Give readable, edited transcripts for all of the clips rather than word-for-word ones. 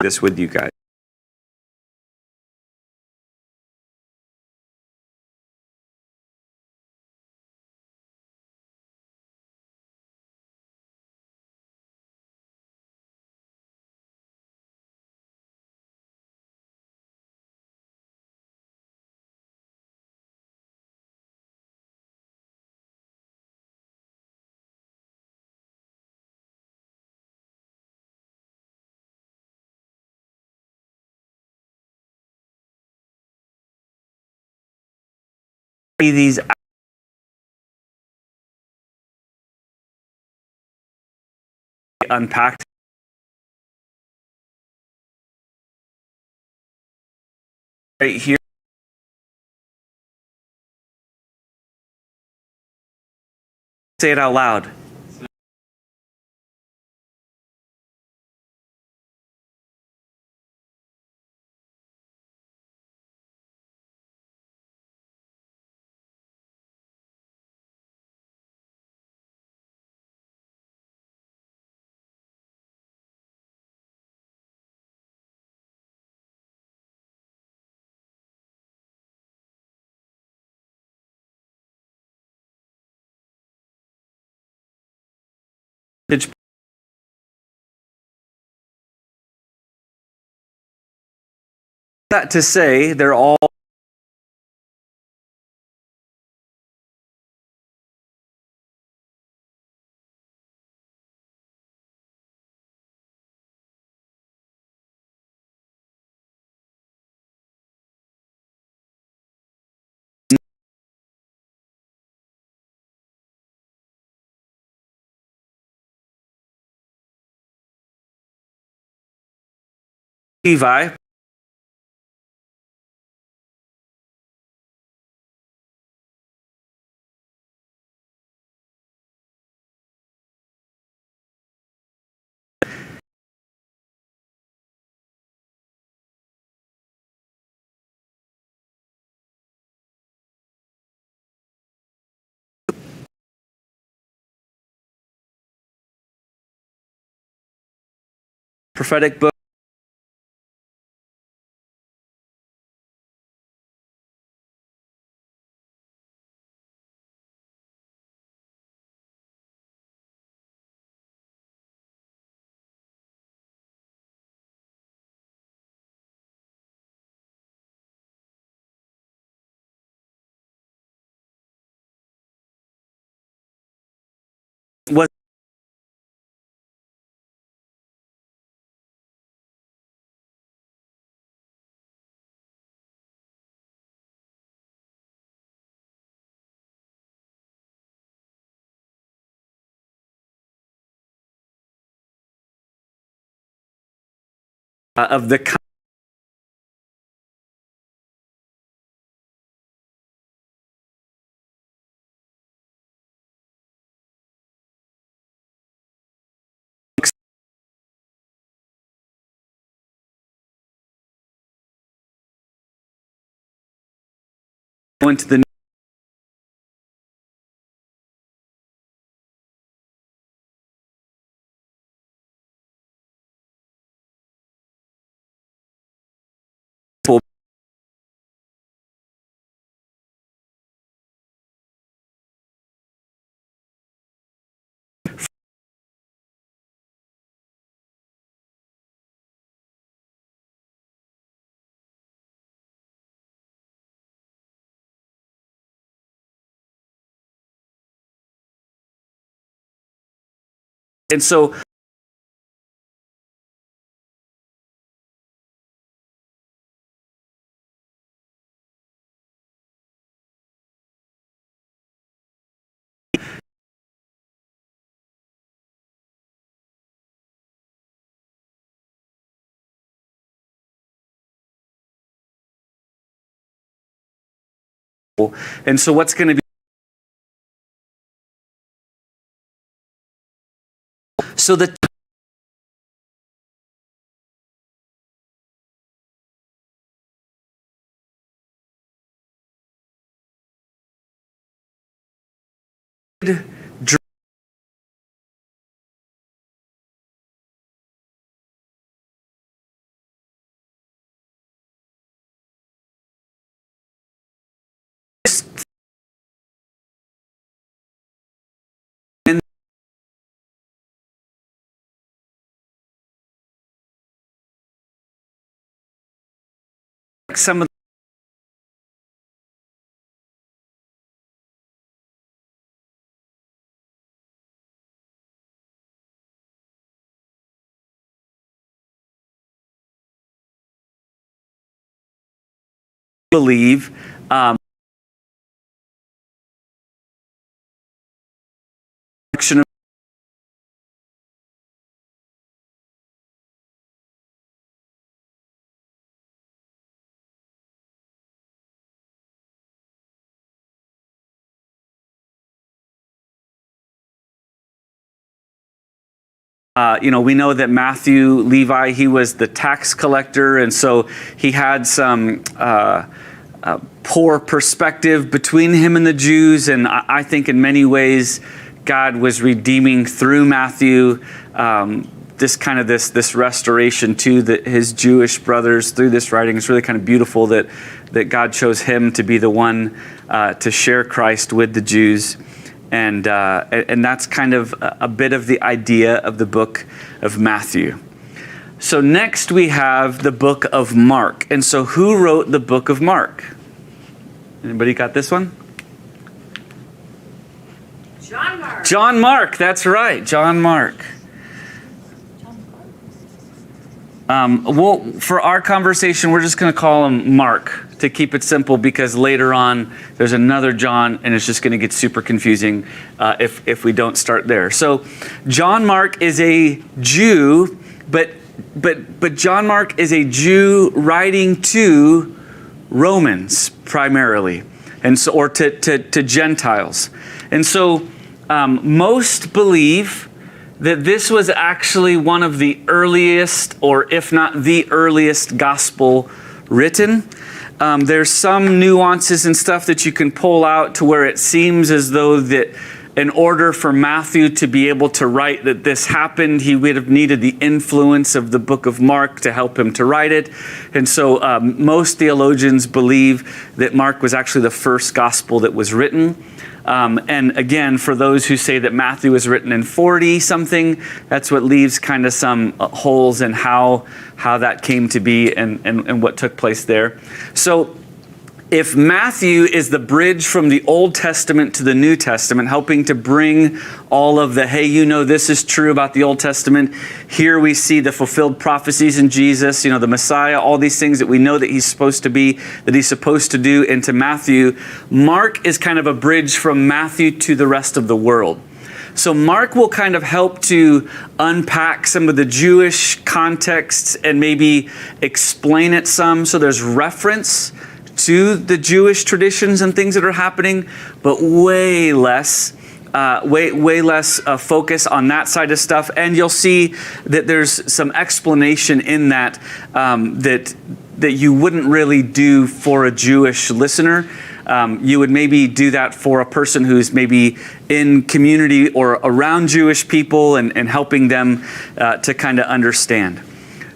this with you guys. These unpacked right here. Say it out loud. That to say, they're all Levi. Prophetic book. Was of the went to the and so what's going to be so the took some of believe we know that Matthew, Levi, he was the tax collector, and so he had some poor perspective between him and the Jews, and I think in many ways God was redeeming through Matthew this restoration to his Jewish brothers through this writing. It's really kind of beautiful that God chose him to be the one to share Christ with the Jews. And that's kind of a bit of the idea of the book of Matthew. So next we have the book of Mark. And so who wrote the book of Mark? Anybody got this one? John Mark. John Mark, that's right, John Mark. For our conversation, we're just going to call him Mark to keep it simple, because later on there's another John, and it's just going to get super confusing if we don't start there. So John Mark is a Jew, but John Mark is a Jew writing to Romans primarily, and so or to Gentiles, and so most believe that this was actually one of the earliest, or if not the earliest, gospel written. There's some nuances and stuff that you can pull out to where it seems as though that in order for Matthew to be able to write that this happened, he would have needed the influence of the book of Mark to help him to write it. And so most theologians believe that Mark was actually the first gospel that was written. And again, for those who say that Matthew was written in 40 something, that's what leaves kind of some holes in how that came to be and what took place there. So if Matthew is the bridge from the Old Testament to the New Testament, helping to bring all of the, hey, this is true about the Old Testament. Here we see the fulfilled prophecies in Jesus, the Messiah, all these things that we know that he's supposed to be, that he's supposed to do into Matthew. Mark is kind of a bridge from Matthew to the rest of the world. So Mark will kind of help to unpack some of the Jewish contexts and maybe explain it some. So there's reference to the Jewish traditions and things that are happening, but way less focus on that side of stuff. And you'll see that there's some explanation in that that you wouldn't really do for a Jewish listener. You would maybe do that for a person who's maybe in community or around Jewish people and helping them to kind of understand.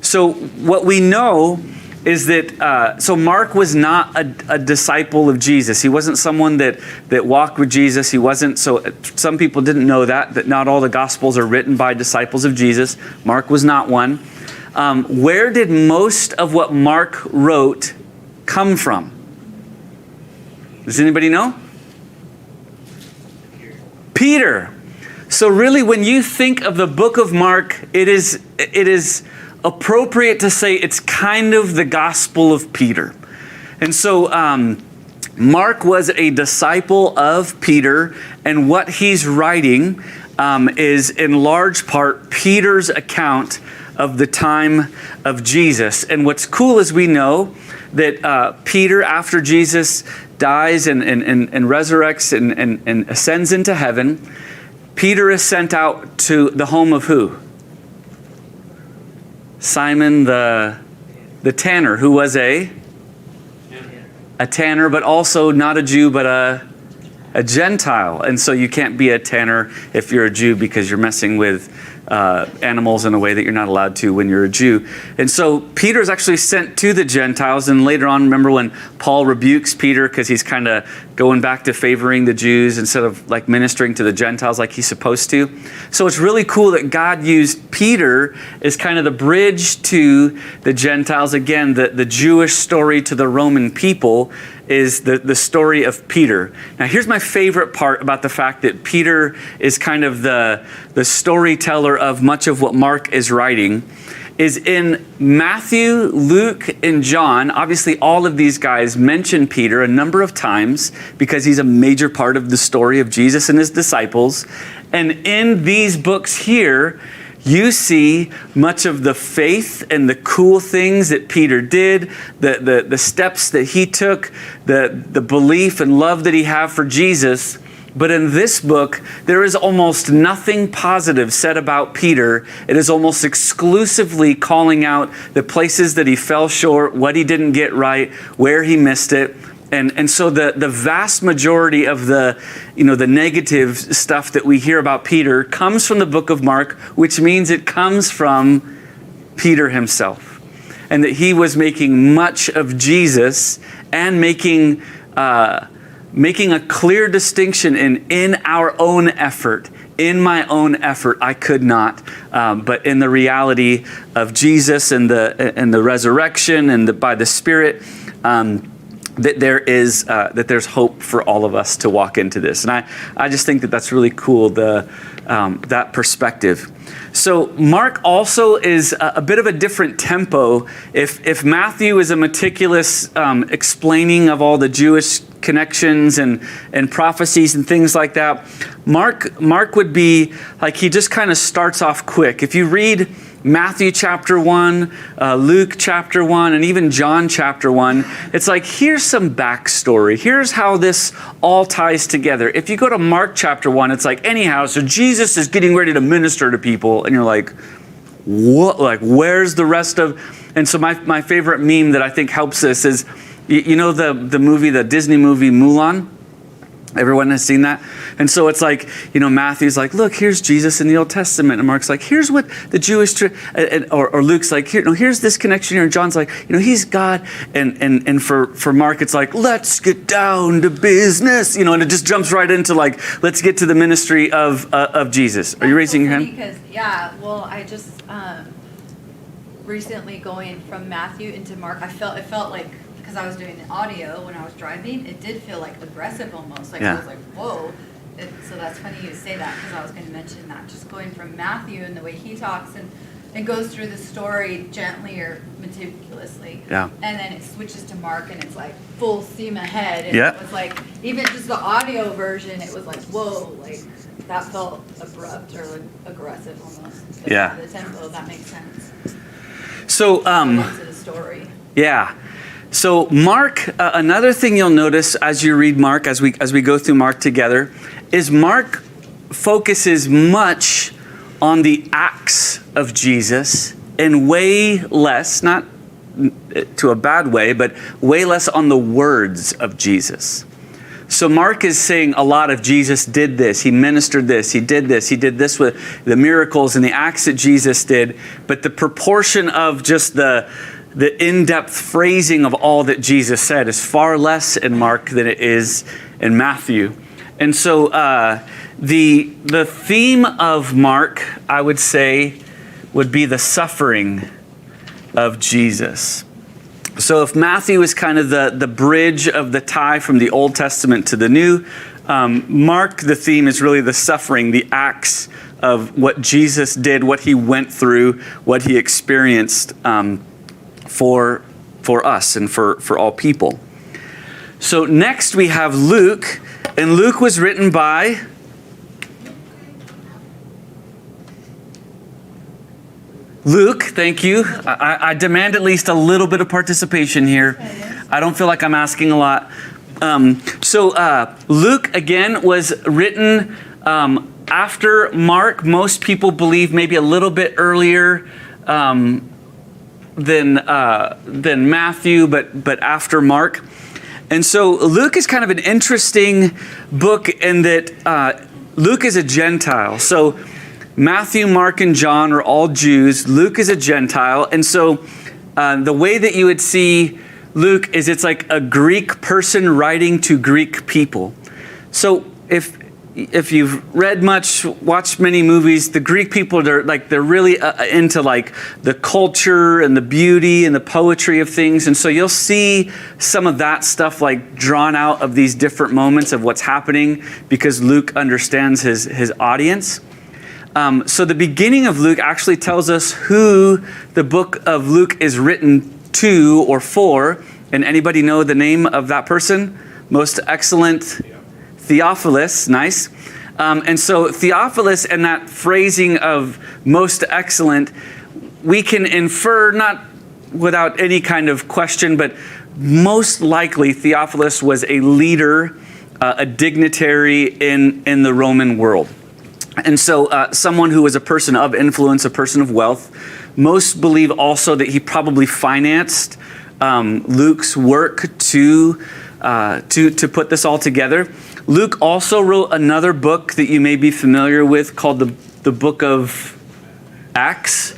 So what we know is that, so Mark was not a disciple of Jesus. He wasn't someone that walked with Jesus. He wasn't, so some people didn't know that not all the Gospels are written by disciples of Jesus. Mark was not one. Where did most of what Mark wrote come from? Does anybody know? Peter. So really, when you think of the book of Mark, it is appropriate to say it's kind of the Gospel of Peter. And so Mark was a disciple of Peter, and what he's writing is in large part Peter's account of the time of Jesus. And what's cool is we know that Peter, after Jesus dies and resurrects and ascends into heaven, Peter is sent out to the home of who? Simon the tanner, who was a tanner, but also not a Jew, but a Gentile. And so you can't be a tanner if you're a Jew, because you're messing with animals in a way that you're not allowed to when you're a Jew. And so Peter is actually sent to the Gentiles. And later on, remember when Paul rebukes Peter because he's kind of going back to favoring the Jews instead of like ministering to the Gentiles like he's supposed to. So it's really cool that God used Peter as kind of the bridge to the Gentiles. Again, the Jewish story to the Roman people is the story of Peter. Now, here's my favorite part about the fact that Peter is kind of the storyteller of much of what Mark is writing, is in Matthew, Luke, and John. Obviously, all of these guys mention Peter a number of times because he's a major part of the story of Jesus and his disciples. And in these books here, you see much of the faith and the cool things that Peter did, the steps that he took, the belief and love that he had for Jesus. But in this book, there is almost nothing positive said about Peter. It is almost exclusively calling out the places that he fell short, what he didn't get right, where he missed it. And so the vast majority of the negative stuff that we hear about Peter comes from the book of Mark, which means it comes from Peter himself. And that he was making much of Jesus and making a clear distinction in our own effort. In my own effort, I could not. But in the reality of Jesus and the resurrection and by the Spirit, that there's hope for all of us to walk into this. And I just think that that's really cool, that perspective. So Mark also is a bit of a different tempo. If Matthew is a meticulous explaining of all the Jewish connections and prophecies and things like that, Mark would be like, he just kind of starts off quick. If you read Matthew chapter 1, Luke chapter 1, and even John chapter 1, it's like, here's some backstory. Here's how this all ties together. If you go to Mark chapter 1, it's like, anyhow, so Jesus is getting ready to minister to people, and you're like, what? Like, where's the rest of? And so my favorite meme that I think helps this is, you know the movie, the Disney movie Mulan? Everyone has seen that? And so it's like, Matthew's like, look, here's Jesus in the Old Testament. And Mark's like, here's what the Jewish, or Luke's like, here's this connection here. And John's like, he's God. And for Mark, it's like, let's get down to business. And it just jumps right into like, let's get to the ministry of Jesus. Are you raising your hand? Because, I just recently going from Matthew into Mark, it felt like, because I was doing the audio when I was driving, it did feel like aggressive almost. Like, I was like, whoa. So that's funny you say that, because I was going to mention that. Just going from Matthew and the way he talks and goes through the story gently or meticulously. Yeah. And then it switches to Mark and it's like full steam ahead. And it was like, even just the audio version, it was like, whoa, like that felt abrupt or aggressive almost. But the tempo, that makes sense. So, to the story. Yeah. So Mark, another thing you'll notice as you read Mark, as we go through Mark together, is Mark focuses much on the acts of Jesus and way less, not to a bad way, but way less on the words of Jesus. So Mark is saying a lot of Jesus did this, he ministered this, he did this with the miracles and the acts that Jesus did, but the proportion of just the in-depth phrasing of all that Jesus said is far less in Mark than it is in Matthew. And so the theme of Mark, I would say, would be the suffering of Jesus. So if Matthew is kind of the bridge of the tie from the Old Testament to the New, Mark, the theme is really the suffering, the acts of what Jesus did, what he went through, what he experienced for us and for all people. So next we have Luke, and Luke was written by Luke. Thank you. I demand at least a little bit of participation here. I don't feel like I'm asking a lot. So Luke, again, was written after Mark. Most people believe maybe a little bit earlier than Matthew, but after Mark. And so Luke is kind of an interesting book in that Luke is a Gentile. So Matthew, Mark, and John are all Jews. Luke is a Gentile. And so the way that you would see Luke is it's like a Greek person writing to Greek people. So if you've read much, watched many movies, the Greek people they're really into like the culture and the beauty and the poetry of things, and so you'll see some of that stuff like drawn out of these different moments of what's happening because Luke understands his audience. So the beginning of Luke actually tells us who the book of Luke is written to or for. And anybody know the name of that person? Most excellent Theophilus, nice. And so Theophilus and that phrasing of most excellent, we can infer, not without any kind of question, but most likely Theophilus was a leader, a dignitary in the Roman world. And so someone who was a person of influence, a person of wealth. Most believe also that he probably financed Luke's work to put this all together. Luke also wrote another book that you may be familiar with called the book of Acts.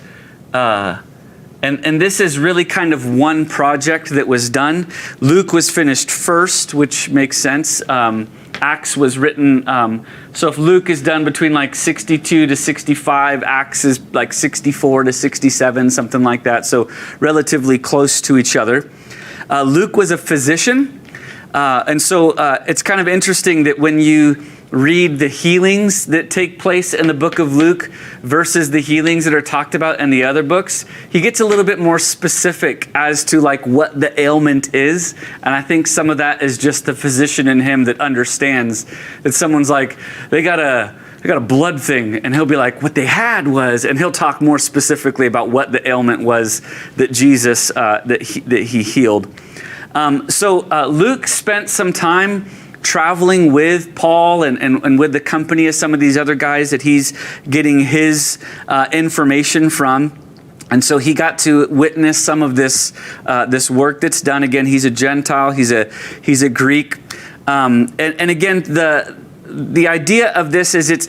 And this is really kind of one project that was done. Luke was finished first, which makes sense. Acts was written, so if Luke is done between like 62 to 65, Acts is like 64 to 67, something like that. So relatively close to each other. Luke was a physician. And so it's kind of interesting that when you read the healings that take place in the book of Luke versus the healings that are talked about in the other books, he gets a little bit more specific as to like what the ailment is. And I think some of that is just the physician in him that understands that someone's like, they got a blood thing, and he'll be like, what they had was, and he'll talk more specifically about what the ailment was that Jesus, that he healed. So Luke spent some time traveling with Paul and with the company of some of these other guys that he's getting his information from. And so he got to witness some of this work that's done. Again, he's a Gentile, he's a Greek. And again, the idea of this is it's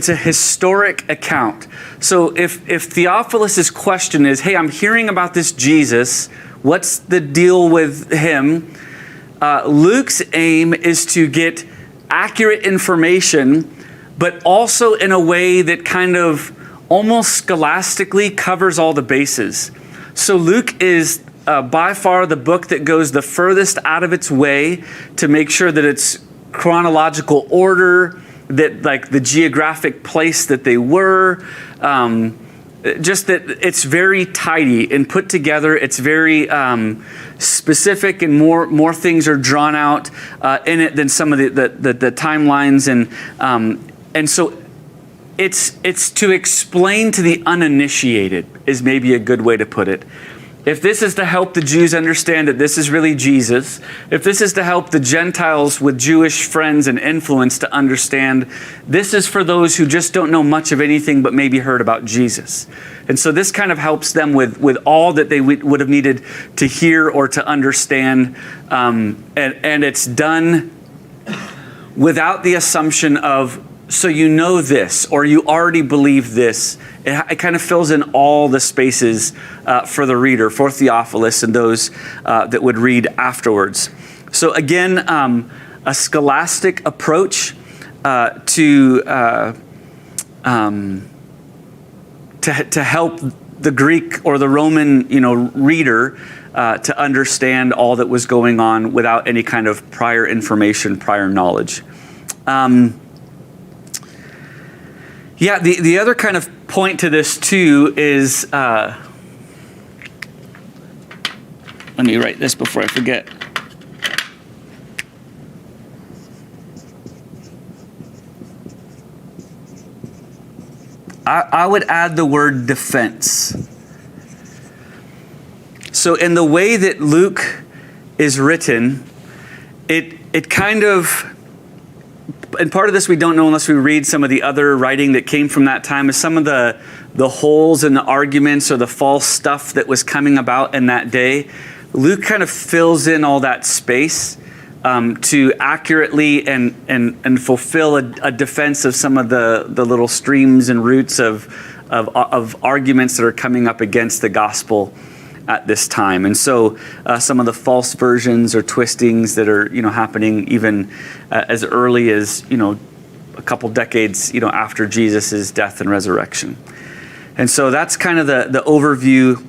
a historic account. So if Theophilus' question is, hey, I'm hearing about this Jesus, what's the deal with him? Luke's aim is to get accurate information, but also in a way that kind of almost scholastically covers all the bases. So Luke is by far the book that goes the furthest out of its way to make sure that it's chronological order, that like the geographic place that they were, just that it's very tidy and put together. It's very specific, and more things are drawn out in it than some of the timelines, and so it's to explain to the uninitiated is maybe a good way to put it. If this is to help the Jews understand that this is really Jesus, if this is to help the Gentiles with Jewish friends and influence to understand, this is for those who just don't know much of anything but maybe heard about Jesus. And so this kind of helps them with all that they would have needed to hear or to understand. And it's done without the assumption of, so you know this, or you already believe this. It kind of fills in all the spaces for the reader, for Theophilus and those that would read afterwards. So again, a scholastic approach to help the Greek or the Roman, reader to understand all that was going on without any kind of prior information, prior knowledge. The other kind of point to this too is, let me write this before I forget. I would add the word defense. So in the way that Luke is written, it kind of, and part of this we don't know unless we read some of the other writing that came from that time, is some of the holes in the arguments or the false stuff that was coming about in that day. Luke kind of fills in all that space to accurately and fulfill a defense of some of the little streams and roots of arguments that are coming up against the gospel at this time. And so some of the false versions or twistings that are, happening even as early as, a couple decades, after Jesus' death and resurrection. And so that's kind of the overview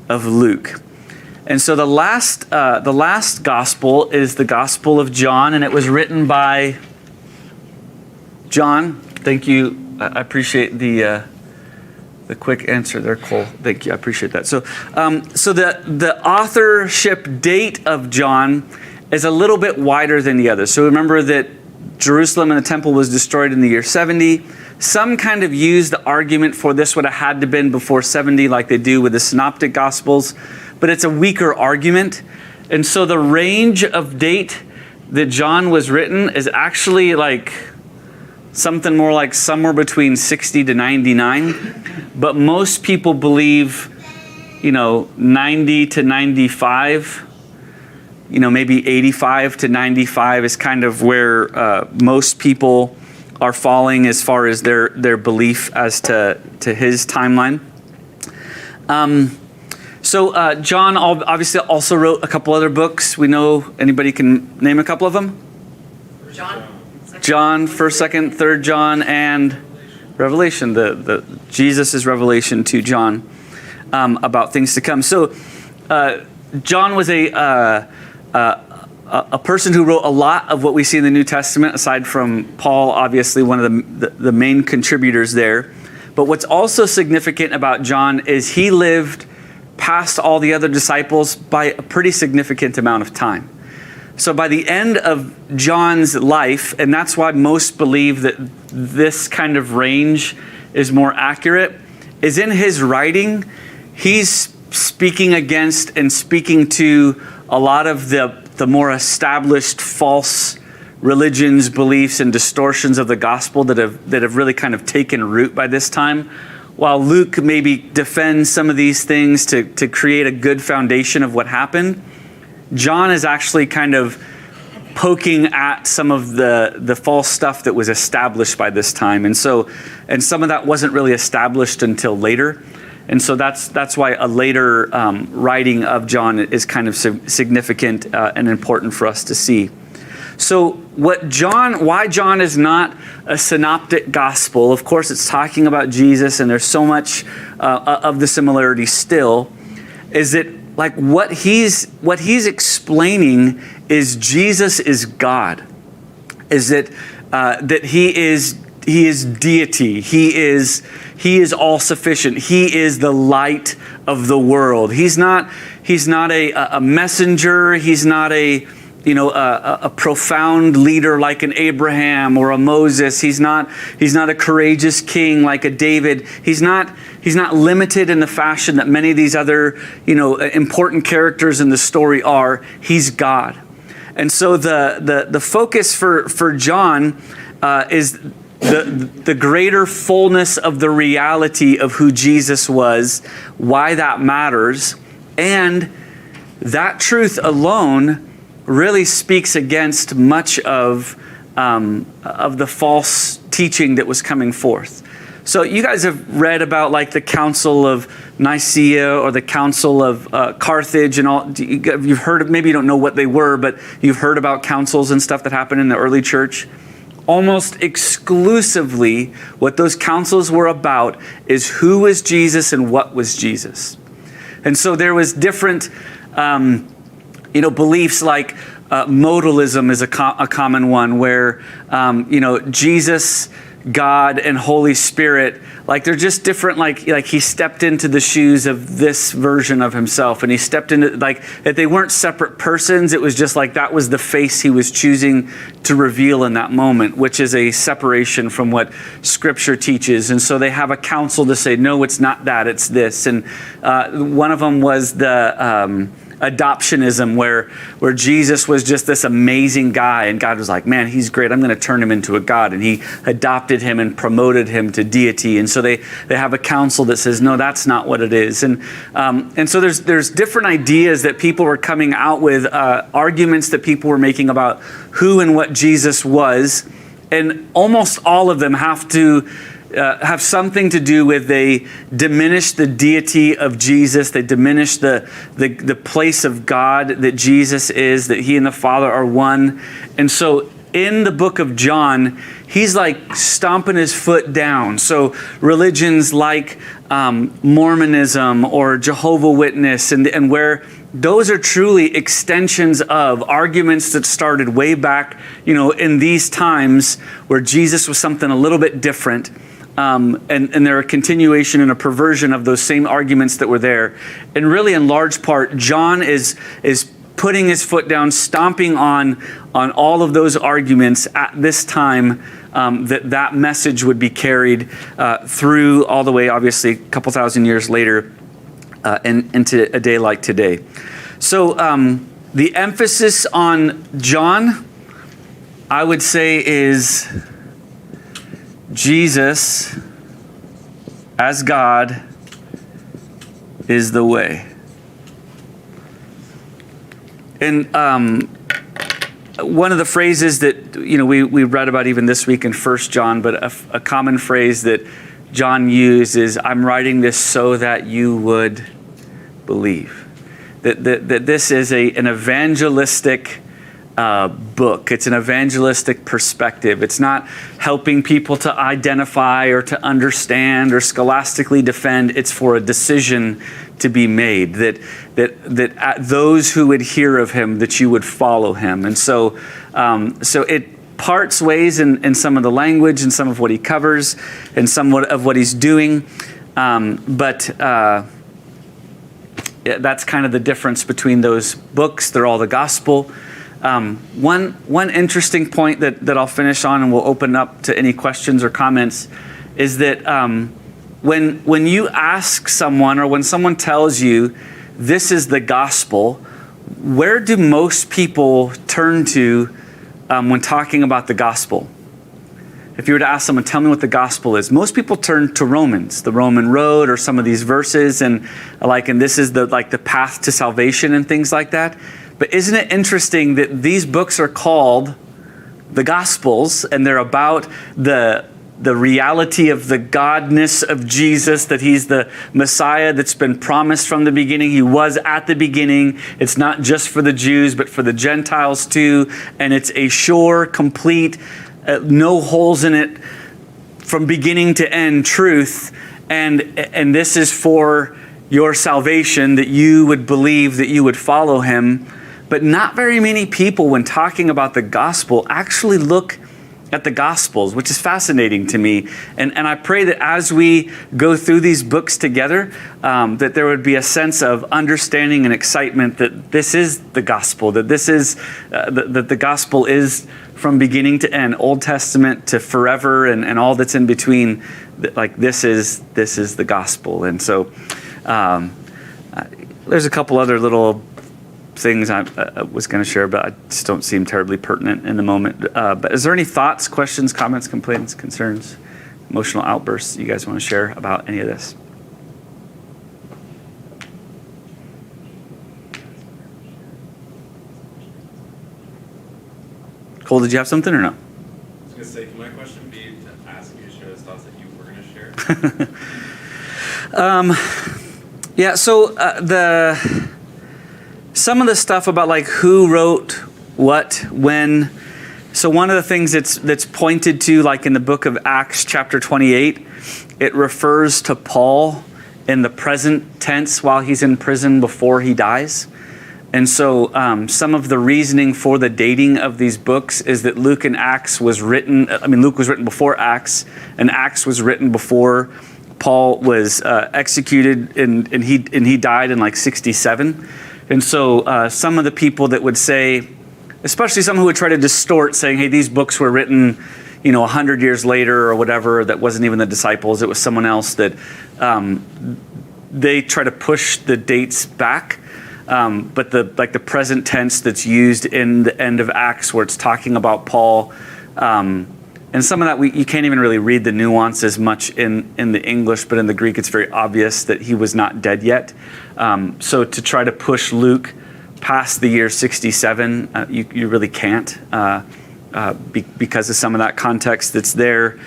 of Luke. And so the last gospel is the Gospel of John, and it was written by John. Thank you. I appreciate the quick answer there, Cole. Thank you. I appreciate that. So the authorship date of John is a little bit wider than the others. So remember that Jerusalem and the temple was destroyed in the year 70. Some kind of use the argument for this would have had to been before 70, like they do with the synoptic gospels, but it's a weaker argument. And so the range of date that John was written is actually like something more like somewhere between 60 to 99. But most people believe, 90 to 95, maybe 85 to 95 is kind of where most people are falling as far as their belief as to his timeline. So John obviously also wrote a couple other books. We know, anybody can name a couple of them? John, 1st, 2nd, 3rd John, and Revelation. The Jesus' revelation to John about things to come. So John was a person who wrote a lot of what we see in the New Testament, aside from Paul, obviously one of the main contributors there. But what's also significant about John is he lived past all the other disciples by a pretty significant amount of time. So by the end of John's life, and that's why most believe that this kind of range is more accurate, is in his writing, he's speaking against and speaking to a lot of the more established false religions, beliefs, and distortions of the gospel that have really kind of taken root by this time. While Luke maybe defends some of these things to create a good foundation of what happened, John is actually kind of poking at some of the false stuff that was established by this time. And some of that wasn't really established until later. And so that's why a later writing of John is kind of significant and important for us to see. So why John is not a synoptic gospel, of course it's talking about Jesus and there's so much of the similarity still, is that like what he's explaining is Jesus is God, is that he is deity, he is all sufficient, he is the light of the world. He's not a messenger, he's not a profound leader like an Abraham or a Moses. He's not a courageous king like a David. He's not limited in the fashion that many of these other, important characters in the story are. He's God. And so the focus for John is the greater fullness of the reality of who Jesus was, why that matters, and that truth alone really speaks against much of the false teaching that was coming forth. So you guys have read about like the Council of Nicaea or the Council of Carthage and all. You've heard of, maybe you don't know what they were, but you've heard about councils and stuff that happened in the early church. Almost exclusively what those councils were about is who was Jesus and what was Jesus. And so there was different beliefs like modalism is a common one where, Jesus, God, and Holy Spirit, like they're just different, like he stepped into the shoes of this version of himself and he stepped into, like that they weren't separate persons. It was just like that was the face he was choosing to reveal in that moment, which is a separation from what Scripture teaches. And so they have a council to say, no, it's not that, it's this. And one of them was the adoptionism where Jesus was just this amazing guy and God was like, man, he's great. I'm going to turn him into a God. And he adopted him and promoted him to deity. And so they have a council that says, no, that's not what it is. And so there's different ideas that people were coming out with, arguments that people were making about who and what Jesus was. And almost all of them have to have something to do with they diminish the deity of Jesus. They diminish the place of God that Jesus is, that he and the Father are one. And so in the book of John, he's like stomping his foot down. So religions like Mormonism or Jehovah's Witness, and where those are truly extensions of arguments that started way back, in these times where Jesus was something a little bit different. And they're a continuation and a perversion of those same arguments that were there. And really, in large part, John is putting his foot down, stomping on all of those arguments at this time, that message would be carried through all the way, obviously, a couple thousand years later, and into a day like today. So the emphasis on John, I would say, is Jesus as God is the way. And one of the phrases that we read about even this week in 1 John, but a common phrase that John used is, I'm writing this so that you would believe. That this is an evangelistic book. It's an evangelistic perspective. It's not helping people to identify or to understand or scholastically defend. It's for a decision to be made, that those who would hear of him, that you would follow him. And so it parts ways in some of the language and some of what he covers and somewhat of what he's doing. But that's kind of the difference between those books. They're all the gospel. One interesting point that I'll finish on, and we'll open up to any questions or comments, is that when you ask someone, or when someone tells you this is the gospel, where do most people turn to when talking about the gospel? If you were to ask someone, tell me what the gospel is, most people turn to Romans, the Roman road, or some of these verses, and this is the path to salvation and things like that. But isn't it interesting that these books are called the Gospels, and they're about the reality of the godness of Jesus, that he's the Messiah that's been promised from the beginning. He was at the beginning. It's not just for the Jews, but for the Gentiles too. And it's a sure, complete, no holes in it, from beginning to end truth. And this is for your salvation, that you would believe, that you would follow him. But not very many people, when talking about the gospel, actually look at the Gospels, which is fascinating to me. And I pray that as we go through these books together, that there would be a sense of understanding and excitement that this is the gospel, that this is that the gospel is from beginning to end, Old Testament to forever, and all that's in between. This is the gospel. And so there's a couple other little things I was going to share, but I just don't seem terribly pertinent in the moment. But is there any thoughts, questions, comments, complaints, concerns, emotional outbursts you guys want to share about any of this? Cole, did you have something or no? I was going to say, can my question be to ask you to share those thoughts that you were going to share? Yeah, so some of the stuff about who wrote what, when. So one of the things that's pointed to, in the book of Acts chapter 28, it refers to Paul in the present tense while he's in prison before he dies. And so some of the reasoning for the dating of these books is that Luke was written before Acts, and Acts was written before Paul was executed, and he died in 67. And so some of the people that would say, especially some who would try to distort, saying, hey, these books were written 100 years later or whatever, that wasn't even the disciples, it was someone else, that they try to push the dates back. but the present tense that's used in the end of Acts where it's talking about Paul, and some of that you can't even really read the nuances much in the English, but in the Greek it's very obvious that he was not dead yet. So to try to push Luke past the year 67, you really can't because of some of that context that's there.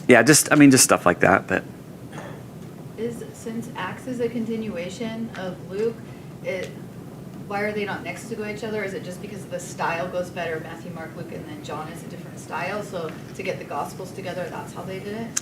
Just stuff like that. But since Acts is a continuation of Luke, why are they not next to each other? Is it just because the style goes better? Matthew, Mark, Luke, and then John is a different style. So to get the Gospels together, that's how they did it?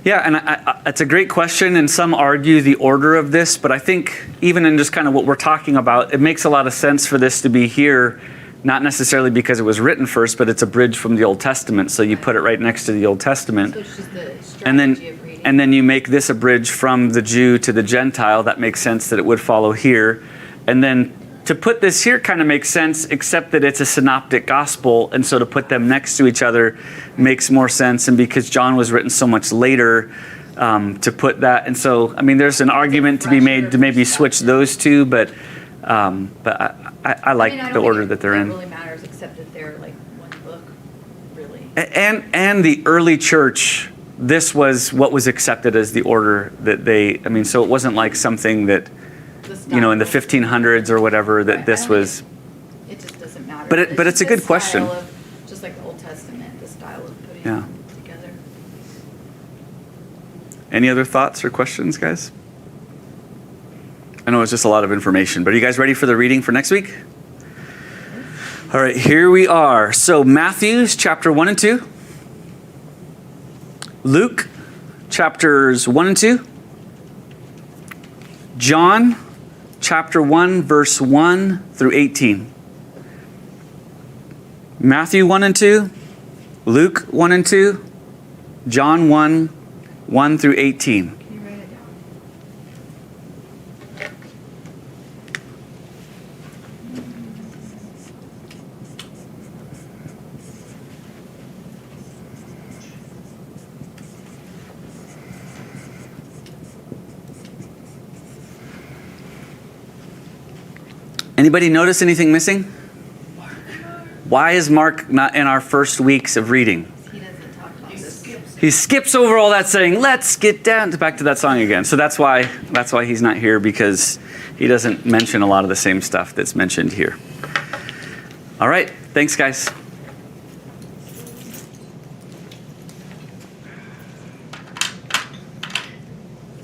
Yeah, and it's a great question, and some argue the order of this, but I think even in just kind of what we're talking about, it makes a lot of sense for this to be here, not necessarily because it was written first, but it's a bridge from the Old Testament, so you put it right next to the Old Testament. So it's just the And strategy of reading. and then you make this a bridge from the Jew to the Gentile. That makes sense that it would follow here. And then to put this here kind of makes sense, except that it's a synoptic gospel, and so to put them next to each other makes more sense. And because John was written so much later, to put that, and so there's an argument to be made to maybe switch those two, but I like the order that they're in. It really matters, except that they're like one book, really. And the early church, this was what was accepted as the order that they. So it wasn't like something that, in the 1500s or whatever, that this was. It just doesn't matter. But it's a good question. Just like the Old Testament, the style of putting Yeah. them together. Any other thoughts or questions, guys? I know it's just a lot of information, but are you guys ready for the reading for next week? All right, here we are. So Matthew's chapter 1 and 2. Luke chapters 1 and 2. John chapter 1, verse 1 through 18. Matthew 1 and 2. Luke 1 and 2. John 1, 1 through 18. Can you write it down? Anybody notice anything missing? Why is Mark not in our first weeks of reading? He doesn't talk about this. He skips over all that, saying, let's get back to that song again. So that's why he's not here, because he doesn't mention a lot of the same stuff that's mentioned here. All right. Thanks, guys.